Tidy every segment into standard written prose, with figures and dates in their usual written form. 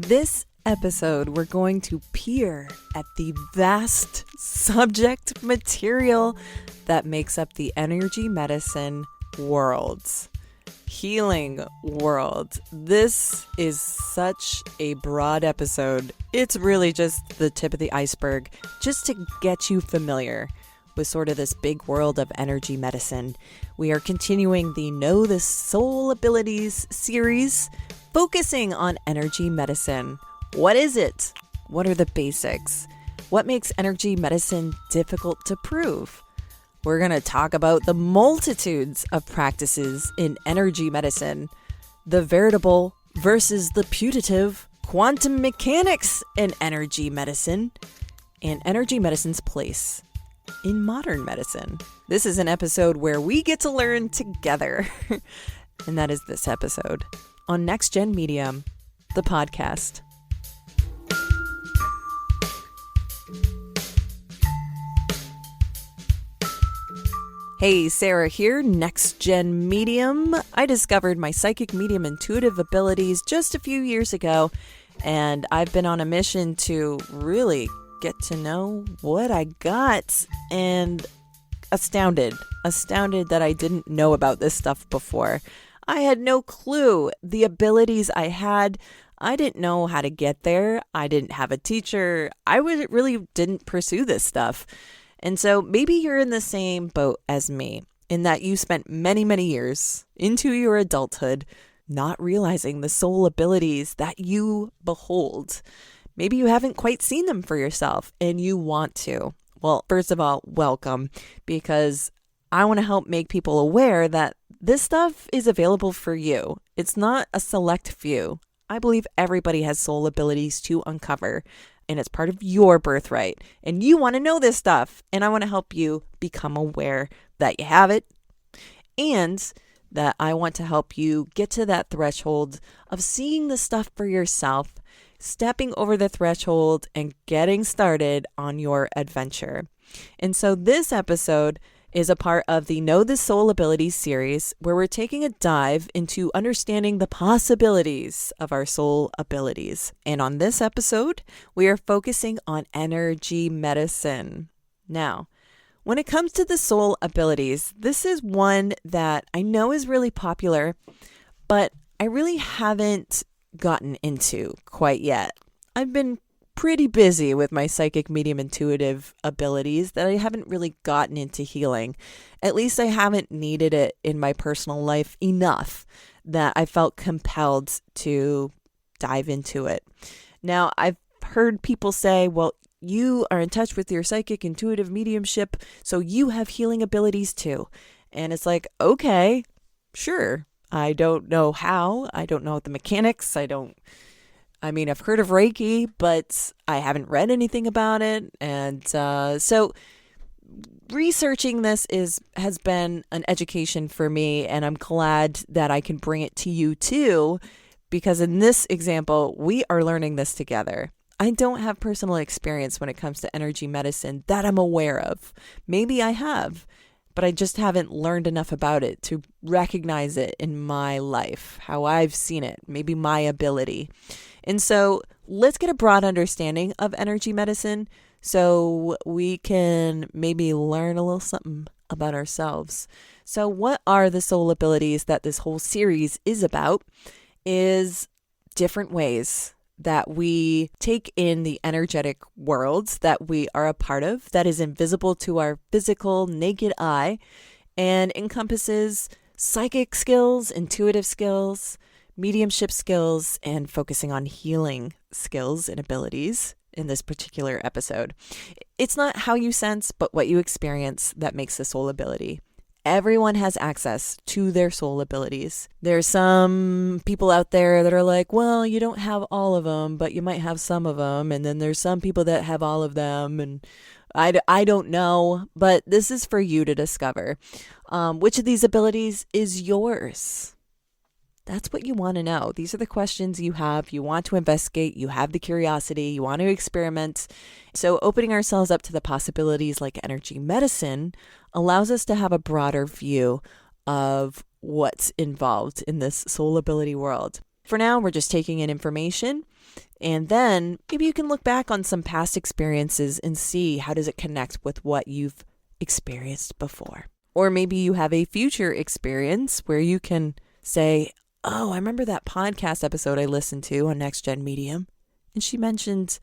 this episode, we're going to peer at the vast subject material that makes up the energy medicine world, healing world. This is such a broad episode. It's really just the tip of the iceberg, just to get you familiar with sort of this big world of energy medicine. We are continuing the Know the Soul Abilities series, focusing on energy medicine. What is it? What are the basics? What makes energy medicine difficult to prove? We're going to talk about the multitudes of practices in energy medicine, the veritable versus the putative, quantum mechanics in energy medicine, and energy medicine's place in modern medicine. This is an episode where we get to learn together. And that is this episode on NextGEN Medium, the podcast. Hey, Sarah here, NextGEN Medium. I discovered my psychic medium intuitive abilities just a few years ago, and I've been on a mission to really get to know what I got, and astounded that I didn't know about this stuff before. I had no clue the abilities I had. I didn't know how to get there. I didn't have a teacher. I really didn't pursue this stuff. And so maybe you're in the same boat as me, in that you spent many, many years into your adulthood not realizing the soul abilities that you behold. Maybe you haven't quite seen them for yourself and you want to. Well, first of all, welcome, because I want to help make people aware that this stuff is available for you. It's not a select few. I believe everybody has soul abilities to uncover, and it's part of your birthright. And you want to know this stuff, and I want to help you become aware that you have it, and that I want to help you get to that threshold of seeing the stuff for yourself, stepping over the threshold and getting started on your adventure. And so this episode is a part of the Know the Soul Abilities series, where we're taking a dive into understanding the possibilities of our soul abilities. And on this episode, we are focusing on energy medicine. Now, when it comes to the soul abilities, this is one that I know is really popular, but I really haven't gotten into quite yet. I've been pretty busy with my psychic medium intuitive abilities that I haven't really gotten into healing. At least I haven't needed it in my personal life enough that I felt compelled to dive into it. Now, I've heard people say, well, you are in touch with your psychic intuitive mediumship, so you have healing abilities too. And it's like, okay, sure. I don't know how. I don't know the mechanics. I've heard of Reiki, but I haven't read anything about it. And so researching this has been an education for me, and I'm glad that I can bring it to you too, because in this example, we are learning this together. I don't have personal experience when it comes to energy medicine that I'm aware of. Maybe I have, but I just haven't learned enough about it to recognize it in my life, how I've seen it, maybe my ability. And so let's get a broad understanding of energy medicine so we can maybe learn a little something about ourselves. So what are the soul abilities that this whole series is about is different ways that we take in the energetic worlds that we are a part of, that is invisible to our physical naked eye, and encompasses psychic skills, intuitive skills, mediumship skills, and focusing on healing skills and abilities in this particular episode. It's not how you sense, but what you experience that makes the soul ability. Everyone has access to their soul abilities. There's some people out there that are like, well, you don't have all of them, but you might have some of them. And then there's some people that have all of them. And I don't know, but this is for you to discover. Which of these abilities is yours? That's what you want to know. These are the questions you have. You want to investigate. You have the curiosity. You want to experiment. So opening ourselves up to the possibilities like energy medicine allows us to have a broader view of what's involved in this soul ability world. For now, we're just taking in information. And then maybe you can look back on some past experiences and see how does it connect with what you've experienced before. Or maybe you have a future experience where you can say, oh, I remember that podcast episode I listened to on NextGEN Medium, and she mentioned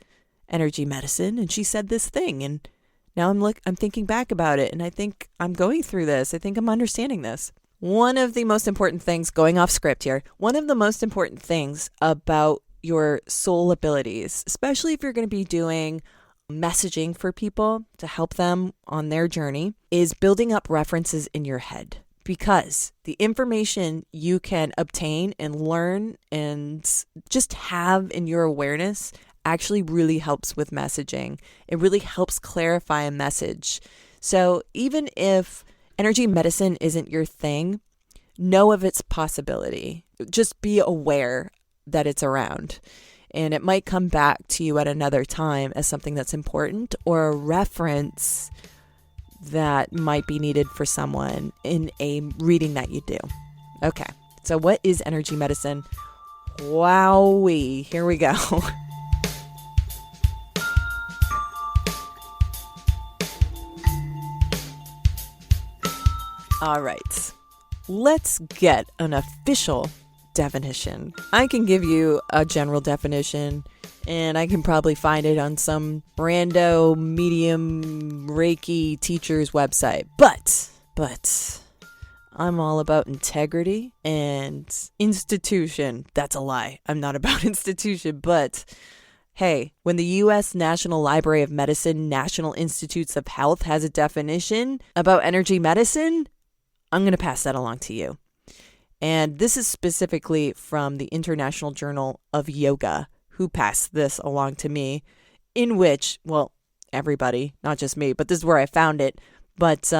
energy medicine, and she said this thing, and now I'm thinking back about it, and I think I'm going through this. I think I'm understanding this. One of the most important things, going off script here, one of the most important things about your soul abilities, especially if you're going to be doing messaging for people to help them on their journey, is building up references in your head. Because the information you can obtain and learn and just have in your awareness actually really helps with messaging. It really helps clarify a message. So even if energy medicine isn't your thing, know of its possibility. Just be aware that it's around. And it might come back to you at another time as something that's important or a reference that might be needed for someone in a reading that you do. Okay, so what is energy medicine? Wowee, here we go. All right, let's get an official definition. I can give you a general definition, and I can probably find it on some rando medium Reiki teacher's website. But I'm all about integrity and institution. That's a lie. I'm not about institution, but hey, when the U.S. National Library of Medicine, National Institutes of Health has a definition about energy medicine, I'm going to pass that along to you. And this is specifically from the International Journal of Yoga, who passed this along to me, in which, well, everybody, not just me, but this is where I found it, but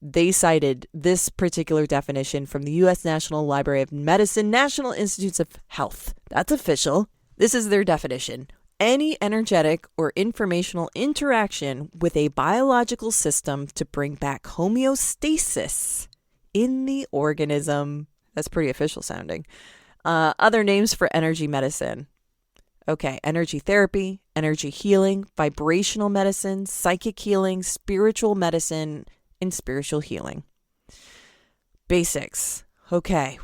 they cited this particular definition from the U.S. National Library of Medicine, National Institutes of Health. That's official. This is their definition. Any energetic or informational interaction with a biological system to bring back homeostasis in the organism. That's pretty official sounding. Other names for energy medicine. Okay, energy therapy, energy healing, vibrational medicine, psychic healing, spiritual medicine, and spiritual healing. Basics. Okay,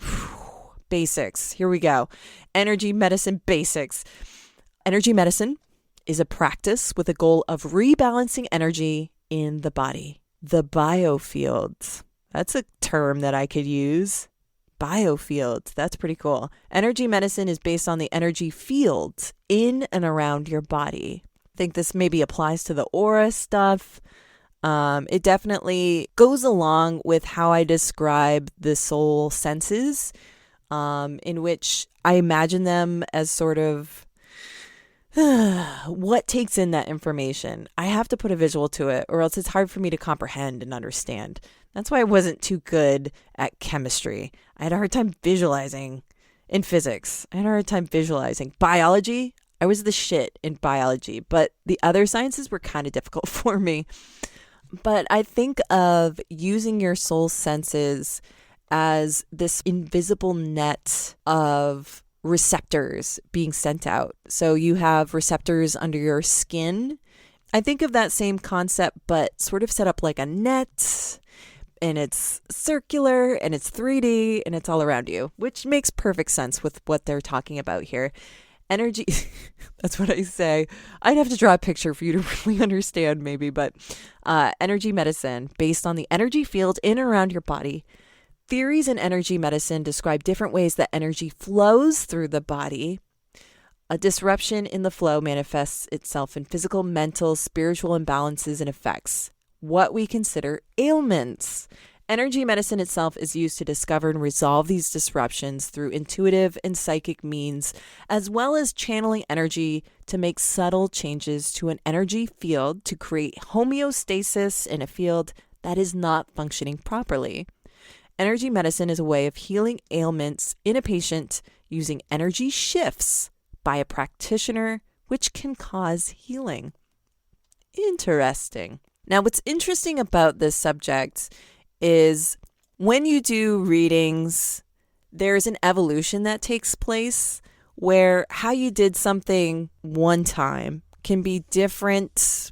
basics. Here we go. Energy medicine basics. Energy medicine is a practice with a goal of rebalancing energy in the body. The biofields. That's a term that I could use. Biofields. That's pretty cool. Energy medicine is based on the energy fields in and around your body. I think this maybe applies to the aura stuff. It definitely goes along with how I describe the soul senses, in which I imagine them as sort of what takes in that information. I have to put a visual to it, or else it's hard for me to comprehend and understand. That's why I wasn't too good at chemistry. I had a hard time visualizing in physics. I had a hard time visualizing biology. I was the shit in biology, but the other sciences were kind of difficult for me. But I think of using your soul senses as this invisible net of receptors being sent out. So you have receptors under your skin. I think of that same concept, but sort of set up like a net. And it's circular, and it's 3D, and it's all around you, which makes perfect sense with what they're talking about here. Energy, that's what I say. I'd have to draw a picture for you to really understand maybe, but energy medicine based on the energy field in and around your body. Theories in energy medicine describe different ways that energy flows through the body. A disruption in the flow manifests itself in physical, mental, spiritual imbalances and effects. What we consider ailments. Energy medicine itself is used to discover and resolve these disruptions through intuitive and psychic means, as well as channeling energy to make subtle changes to an energy field to create homeostasis in a field that is not functioning properly. Energy medicine is a way of healing ailments in a patient using energy shifts by a practitioner, which can cause healing. Interesting. Now, what's interesting about this subject is when you do readings, there's an evolution that takes place. where how you did something one time can be different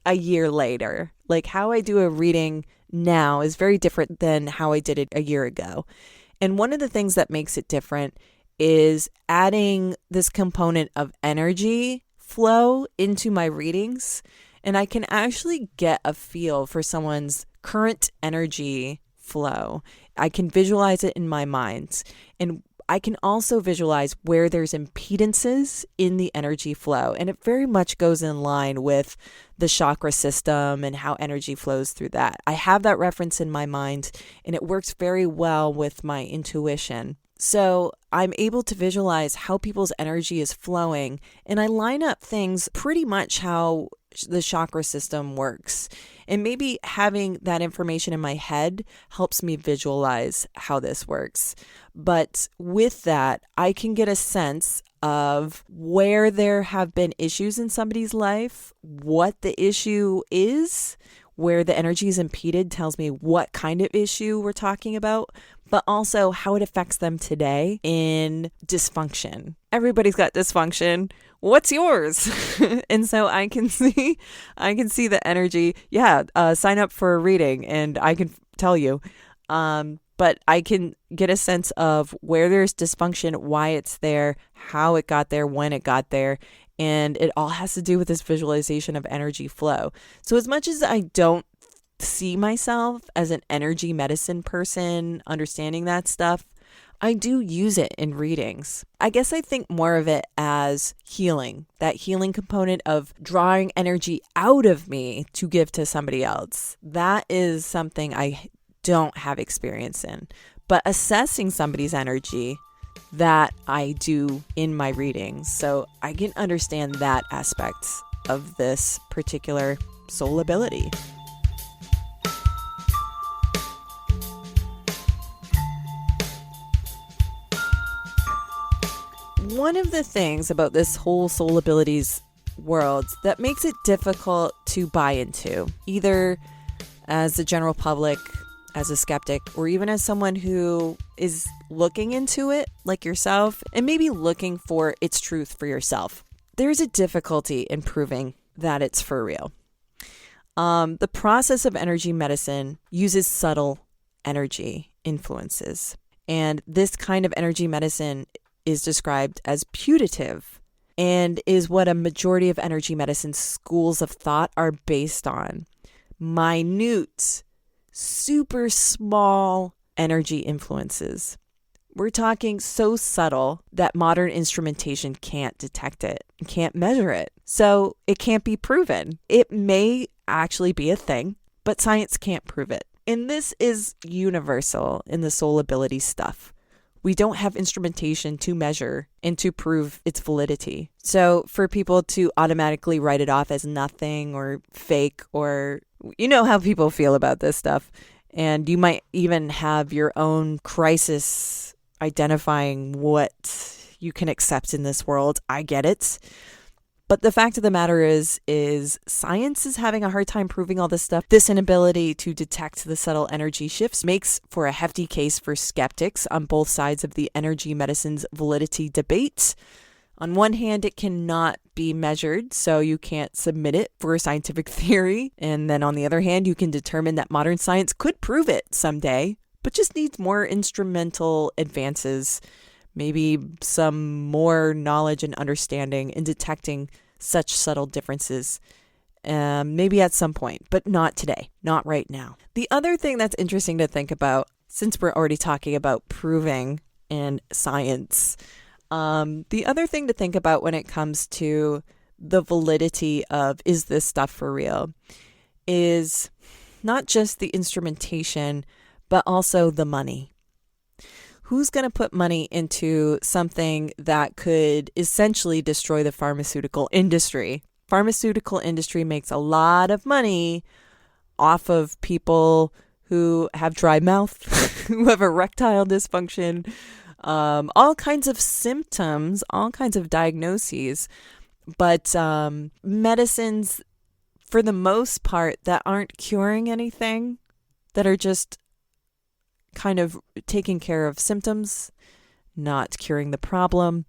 a year later. Like how I do a reading now is very different than how I did it a year ago. And one of the things that makes it different is adding this component of energy flow into my readings. And I can actually get a feel for someone's current energy flow. I can visualize it in my mind. And I can also visualize where there's impedances in the energy flow. And it very much goes in line with the chakra system and how energy flows through that. I have that reference in my mind, and it works very well with my intuition. So I'm able to visualize how people's energy is flowing, and I line up things pretty much how the chakra system works. And maybe having that information in my head helps me visualize how this works. But with that, I can get a sense of where there have been issues in somebody's life, what the issue is, where the energy is impeded tells me what kind of issue we're talking about, but also how it affects them today in dysfunction. Everybody's got dysfunction. What's yours? And so I can see the energy. Yeah, sign up for a reading and I can tell you. But I can get a sense of where there's dysfunction, why it's there, how it got there, when it got there. And it all has to do with this visualization of energy flow. So as much as I don't see myself as an energy medicine person, understanding that stuff, I do use it in readings. I guess I think more of it as healing, that healing component of drawing energy out of me to give to somebody else. That is something I don't have experience in. But assessing somebody's energy, that I do in my readings. So I can understand that aspect of this particular soul ability. One of the things about this whole soul abilities world that makes it difficult to buy into, either as the general public, as a skeptic, or even as someone who is looking into it like yourself and maybe looking for its truth for yourself, there's a difficulty in proving that it's for real. The process of energy medicine uses subtle energy influences. And this kind of energy medicine is described as putative and is what a majority of energy medicine schools of thought are based on. Minute, super small energy influences. We're talking so subtle that modern instrumentation can't detect it, can't measure it. So it can't be proven. It may actually be a thing, but science can't prove it. And this is universal in the soul ability stuff. We don't have instrumentation to measure and to prove its validity. So for people to automatically write it off as nothing or fake, or you know how people feel about this stuff. And you might even have your own crisis identifying what you can accept in this world. I get it. But the fact of the matter is science is having a hard time proving all this stuff. This inability to detect the subtle energy shifts makes for a hefty case for skeptics on both sides of the energy medicine's validity debate. On one hand, it cannot be measured, so you can't submit it for a scientific theory. And then on the other hand, you can determine that modern science could prove it someday, but just needs more instrumental advances, maybe some more knowledge and understanding in detecting such subtle differences, maybe at some point, but not today, not right now. The other thing that's interesting to think about, since we're already talking about proving and science, the other thing to think about when it comes to the validity of is this stuff for real is not just the instrumentation, but also the money. Who's going to put money into something that could essentially destroy the pharmaceutical industry? Pharmaceutical industry makes a lot of money off of people who have dry mouth, who have erectile dysfunction, all kinds of symptoms, all kinds of diagnoses. But medicines, for the most part, that aren't curing anything, that are just kind of taking care of symptoms, not curing the problem.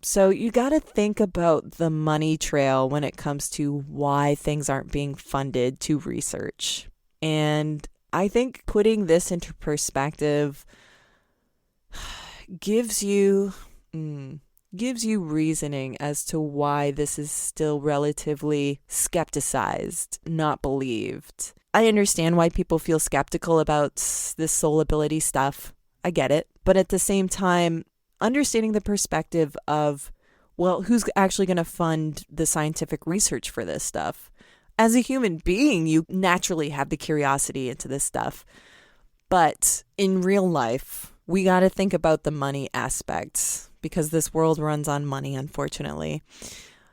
So you got to think about the money trail when it comes to why things aren't being funded to research. And I think putting this into perspective gives you reasoning as to why this is still relatively skepticized, not believed. I understand why people feel skeptical about this soul ability stuff. I get it. But at the same time, understanding the perspective of, well, who's actually going to fund the scientific research for this stuff? As a human being, you naturally have the curiosity into this stuff. But in real life, we got to think about the money aspects because this world runs on money, unfortunately.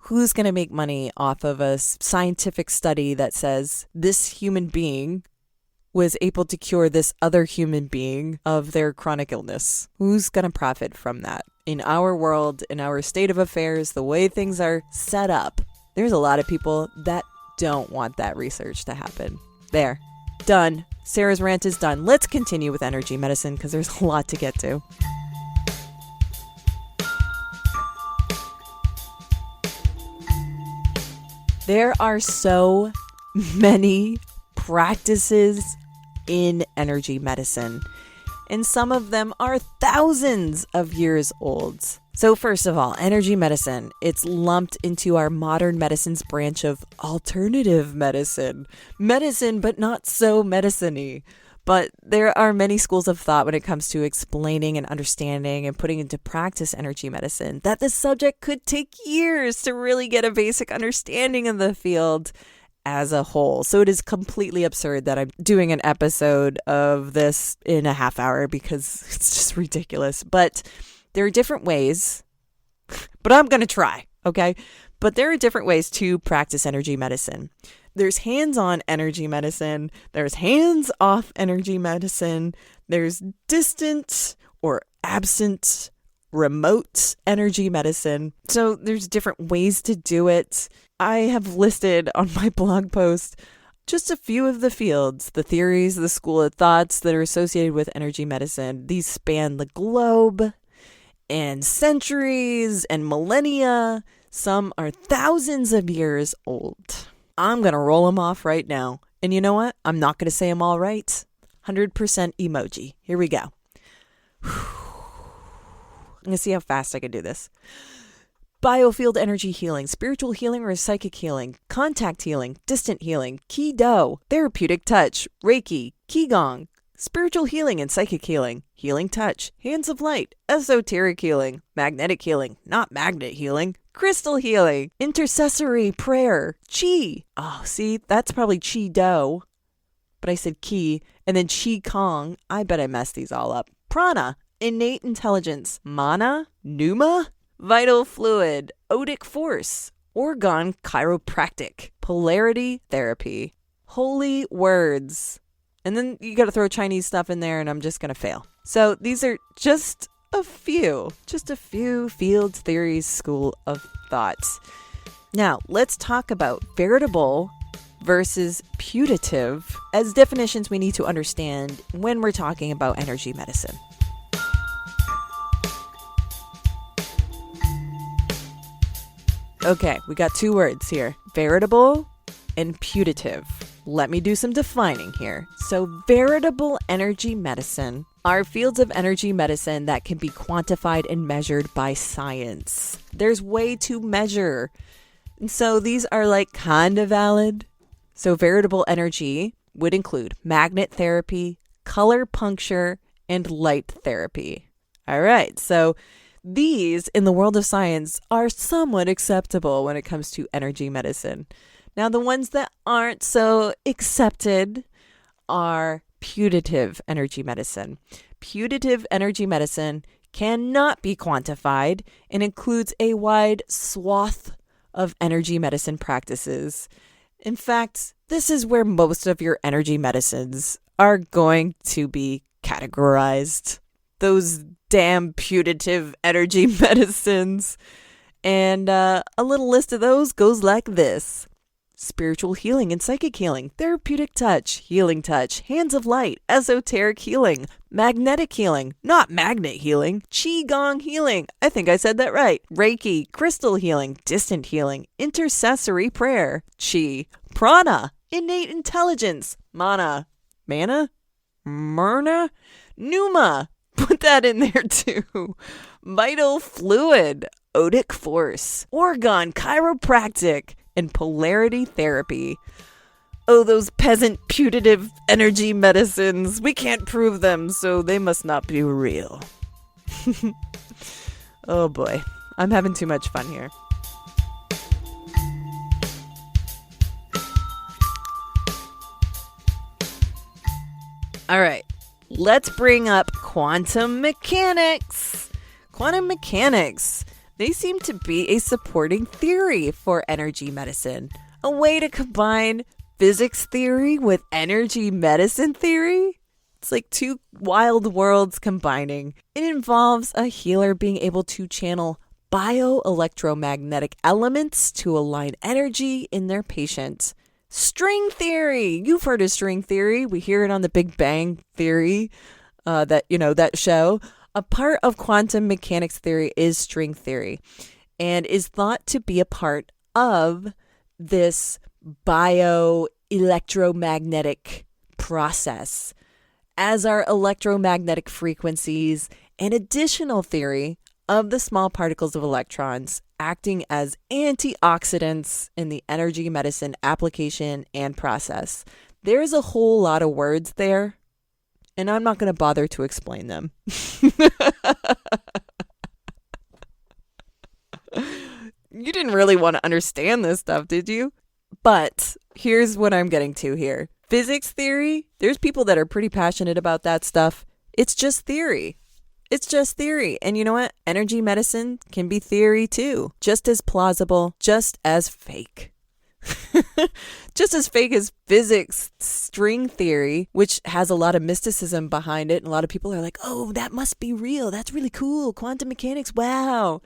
Who's going to make money off of a scientific study that says this human being was able to cure this other human being of their chronic illness? Who's going to profit from that? In our world, in our state of affairs, the way things are set up, there's a lot of people that don't want that research to happen. There. Done. Sarah's rant is done. Let's continue with energy medicine because there's a lot to get to. There are so many practices in energy medicine, and some of them are thousands of years old. So first of all, energy medicine, it's lumped into our modern medicine's branch of alternative medicine. Medicine, but not so medicine-y. But there are many schools of thought when it comes to explaining and understanding and putting into practice energy medicine that the subject could take years to really get a basic understanding of the field as a whole. So it is completely absurd that I'm doing an episode of this in a half hour because it's just ridiculous. But there are different ways, but I'm going to try, okay? But there are different ways to practice energy medicine. There's hands-on energy medicine, there's hands-off energy medicine, there's distant or absent, remote energy medicine. So there's different ways to do it. I have listed on my blog post just a few of the fields, the theories, the school of thoughts that are associated with energy medicine. These span the globe and centuries and millennia. Some are thousands of years old. I'm going to roll them off right now. And you know what? I'm not going to say them all right. 100% emoji. Here we go. I'm going to see how fast I can do this. Biofield energy healing, spiritual healing or psychic healing, contact healing, distant healing, Ki-Do, therapeutic touch, Reiki, Qigong, spiritual healing and psychic healing, healing touch, hands of light, esoteric healing, magnetic healing, not magnet healing, crystal healing, intercessory prayer, Qi. Oh, see, that's probably Qi-Do, but I said Qi, and then Qi-Kong. I bet I messed these all up. Prana, innate intelligence, mana, pneuma, vital fluid, odic force, organ chiropractic, polarity therapy, holy words. And then you got to throw Chinese stuff in there and I'm just going to fail. So these are just a few fields, theories, school of thoughts. Now let's talk about veritable versus putative as definitions we need to understand when we're talking about energy medicine. Okay, we got two words here, veritable and putative. Let me do some defining here. So veritable energy medicine are fields of energy medicine that can be quantified and measured by science. There's way to measure. And so these are like kind of valid. So veritable energy would include magnet therapy, color puncture, and light therapy. All right, so these, in the world of science, are somewhat acceptable when it comes to energy medicine. Now, the ones that aren't so accepted are putative energy medicine. Putative energy medicine cannot be quantified and includes a wide swath of energy medicine practices. In fact, this is where most of your energy medicines are going to be categorized. Those damn putative energy medicines. And a little list of those goes like this. spiritual healing and psychic healing, therapeutic touch, healing touch, hands of light, esoteric healing, magnetic healing, not magnet healing, qigong healing, I think I said that right, Reiki, crystal healing, distant healing, intercessory prayer, chi, prana, innate intelligence, mana, myrna, pneuma, put that in there too, vital fluid, odic force, orgone chiropractic, and polarity therapy. Oh, those peasant putative energy medicines. We can't prove them, so they must not be real. Oh boy, I'm having too much fun here. All right, let's bring up quantum mechanics. Quantum mechanics. They seem to be a supporting theory for energy medicine, a way to combine physics theory with energy medicine theory. It's like two wild worlds combining. It involves a healer being able to channel bioelectromagnetic elements to align energy in their patient. String theory. You've heard of string theory. We hear it on the Big Bang Theory, that show. A part of quantum mechanics theory is string theory and is thought to be a part of this bioelectromagnetic process, as are electromagnetic frequencies, an additional theory of the small particles of electrons acting as antioxidants in the energy medicine application and process. There's a whole lot of words there, and I'm not going to bother to explain them. You didn't really want to understand this stuff, did you? But here's what I'm getting to here. Physics theory, there's people that are pretty passionate about that stuff. It's just theory. It's just theory. And you know what? Energy medicine can be theory too. Just as plausible, just as fake. Just as fake as physics string theory, which has a lot of mysticism behind it. And a lot of people are like, oh, that must be real. That's really cool. Quantum mechanics. Wow.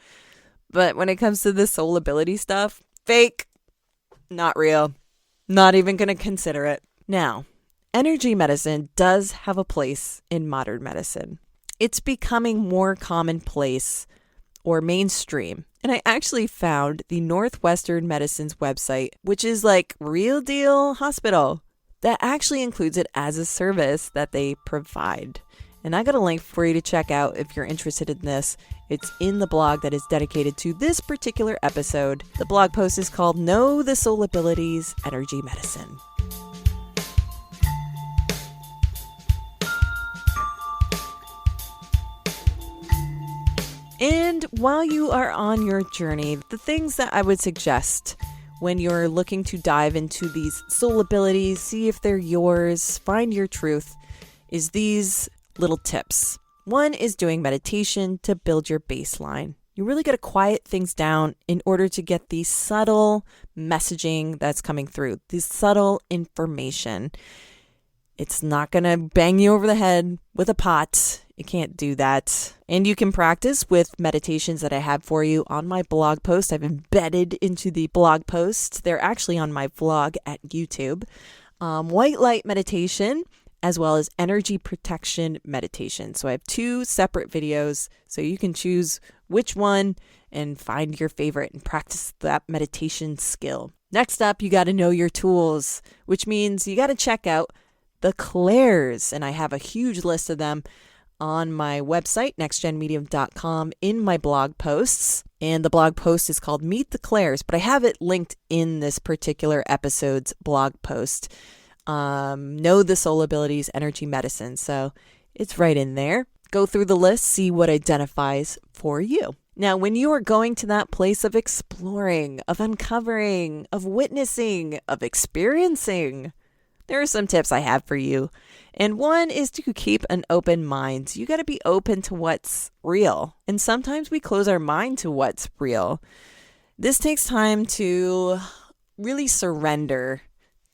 But when it comes to the soul ability stuff, fake, not real. Not even going to consider it. Now, energy medicine does have a place in modern medicine. It's becoming more commonplace or mainstream. And I actually found the Northwestern Medicine's website, which is like Real Deal Hospital, that actually includes it as a service that they provide. And I got a link for you to check out if you're interested in this. It's in the blog that is dedicated to this particular episode. The blog post is called Know the Soul Abilities Energy Medicine. And while you are on your journey, the things that I would suggest when you're looking to dive into these soul abilities, see if they're yours, find your truth, is these little tips. One is doing meditation to build your baseline. You really got to quiet things down in order to get the subtle messaging that's coming through, the subtle information. It's not going to bang you over the head with a pot. It can't do that. And you can practice with meditations that I have for you on my blog post. I've embedded into the blog post. They're actually on my vlog at YouTube. White light meditation, as well as energy protection meditation. So I have two separate videos, so you can choose which one and find your favorite and practice that meditation skill. Next up, you got to know your tools, which means you got to check out the clairs. And I have a huge list of them on my website, nextgenmedium.com, in my blog posts. And the blog post is called Meet the Clairs, but I have it linked in this particular episode's blog post. Know the Soul Abilities Energy Medicine. So it's right in there. Go through the list, see what identifies for you. Now, when you are going to that place of exploring, of uncovering, of witnessing, of experiencing, there are some tips I have for you. And one is to keep an open mind. You got to be open to what's real. And sometimes we close our mind to what's real. This takes time to really surrender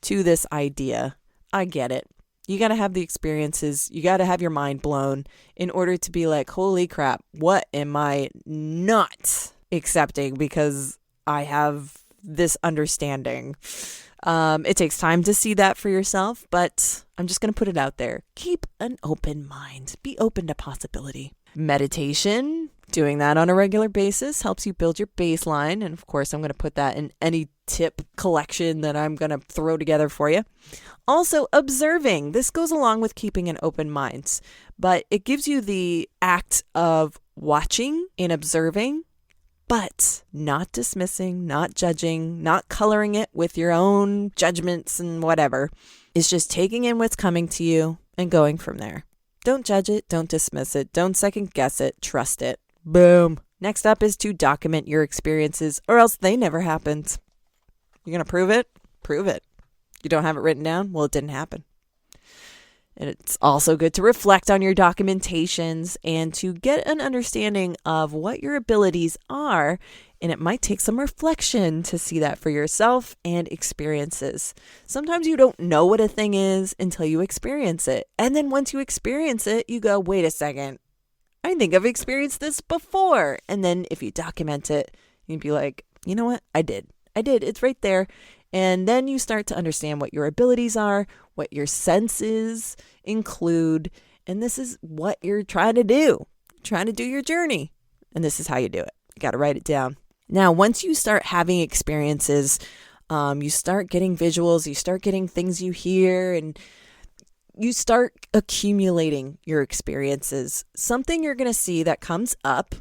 to this idea. I get it. You got to have the experiences. You got to have your mind blown in order to be like, holy crap, what am I not accepting because I have this understanding? It takes time to see that for yourself, but I'm just going to put it out there. Keep an open mind. Be open to possibility. Meditation, doing that on a regular basis helps you build your baseline. And of course, I'm going to put that in any tip collection that I'm going to throw together for you. Also, observing. This goes along with keeping an open mind, but it gives you the act of watching and observing, but not dismissing, not judging, not coloring it with your own judgments and whatever. It's just taking in what's coming to you and going from there. Don't judge it. Don't dismiss it. Don't second guess it. Trust it. Boom. Next up is to document your experiences, or else they never happened. You're going to prove it? Prove it. You don't have it written down? Well, it didn't happen. And it's also good to reflect on your documentations and to get an understanding of what your abilities are. And it might take some reflection to see that for yourself and experiences. Sometimes you don't know what a thing is until you experience it. And then once you experience it, you go, wait a second, I think I've experienced this before. And then if you document it, you'd be like, you know what? I did. It's right there. And then you start to understand what your abilities are, what your senses include. And this is what you're trying to do. Trying to do your journey. And this is how you do it. You got to write it down. Now, once you start having experiences, you start getting visuals, you start getting things you hear, and you start accumulating your experiences. Something you're going to see that comes up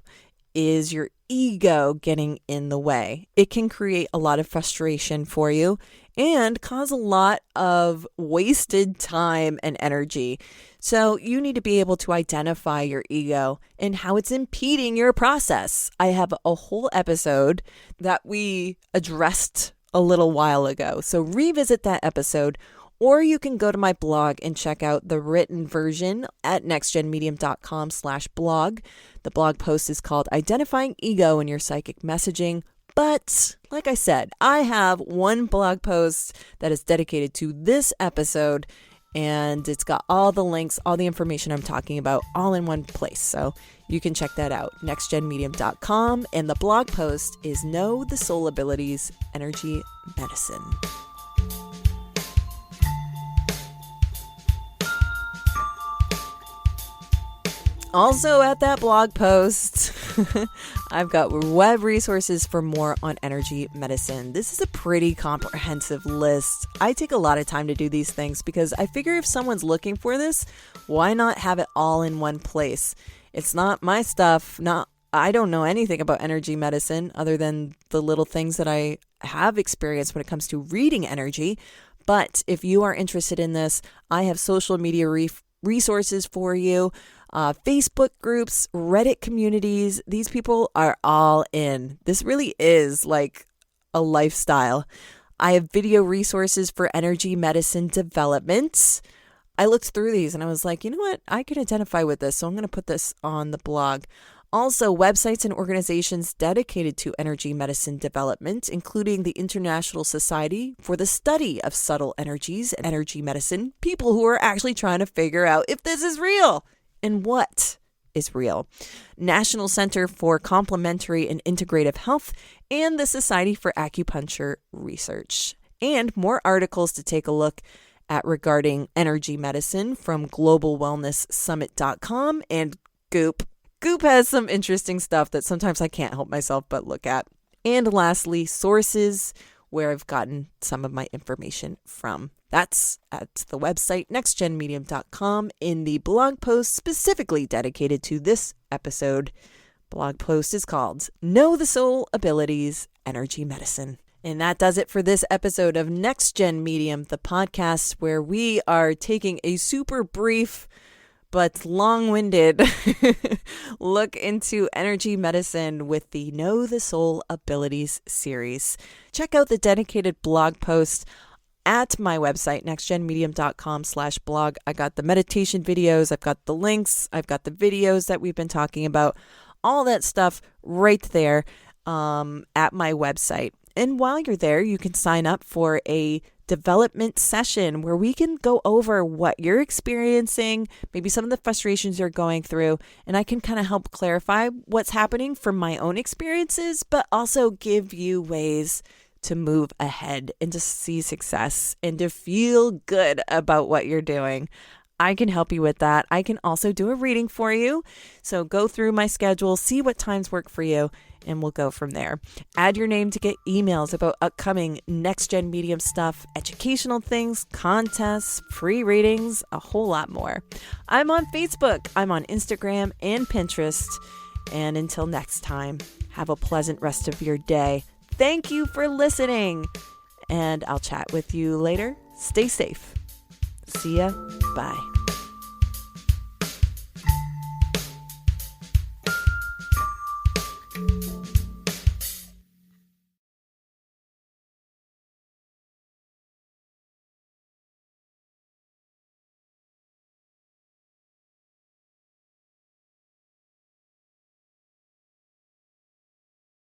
is your ego getting in the way. It can create a lot of frustration for you and cause a lot of wasted time and energy. So you need to be able to identify your ego and how it's impeding your process. I have a whole episode that we addressed a little while ago. So revisit that episode, or you can go to my blog and check out the written version at nextgenmedium.com/blog. The blog post is called Identifying Ego in Your Psychic Messaging. But like I said, I have one blog post that is dedicated to this episode, and it's got all the links, all the information I'm talking about, all in one place. So you can check that out, nextgenmedium.com. And the blog post is Know the Soul Abilities, Energy Medicine. Also at that blog post, I've got web resources for more on energy medicine. This is a pretty comprehensive list. I take a lot of time to do these things because I figure if someone's looking for this, why not have it all in one place? It's not my stuff. I don't know anything about energy medicine other than the little things that I have experienced when it comes to reading energy. But if you are interested in this, I have social media resources for you. Facebook groups, Reddit communities, these people are all in. This really is like a lifestyle. I have video resources for energy medicine development. I looked through these and I was like, you know what? I can identify with this, so I'm going to put this on the blog. Also, websites and organizations dedicated to energy medicine development, including the International Society for the Study of Subtle Energies and Energy Medicine, people who are actually trying to figure out if this is real. And what is real? National Center for Complementary and Integrative Health, and the Society for Acupuncture Research. And more articles to take a look at regarding energy medicine from globalwellnesssummit.com and Goop. Goop has some interesting stuff that sometimes I can't help myself but look at. And lastly, sources where I've gotten some of my information from. That's at the website nextgenmedium.com in the blog post specifically dedicated to this episode. Blog post is called Know the Soul Abilities, Energy Medicine. And that does it for this episode of NextGen Medium, the podcast where we are taking a super brief but long-winded look into energy medicine with the Know the Soul Abilities series. Check out the dedicated blog post at my website, nextgenmedium.com/blog. I got the meditation videos, I've got the links, I've got the videos that we've been talking about, all that stuff right there at my website. And while you're there, you can sign up for a development session where we can go over what you're experiencing, maybe some of the frustrations you're going through, and I can kind of help clarify what's happening from my own experiences, but also give you ways to move ahead and to see success and to feel good about what you're doing. I can help you with that. I can also do a reading for you. So go through my schedule, see what times work for you, and we'll go from there. Add your name to get emails about upcoming NextGen Medium stuff, educational things, contests, free readings, a whole lot more. I'm on Facebook, I'm on Instagram and Pinterest. And until next time, have a pleasant rest of your day. Thank you for listening. And I'll chat with you later. Stay safe. See ya. Bye.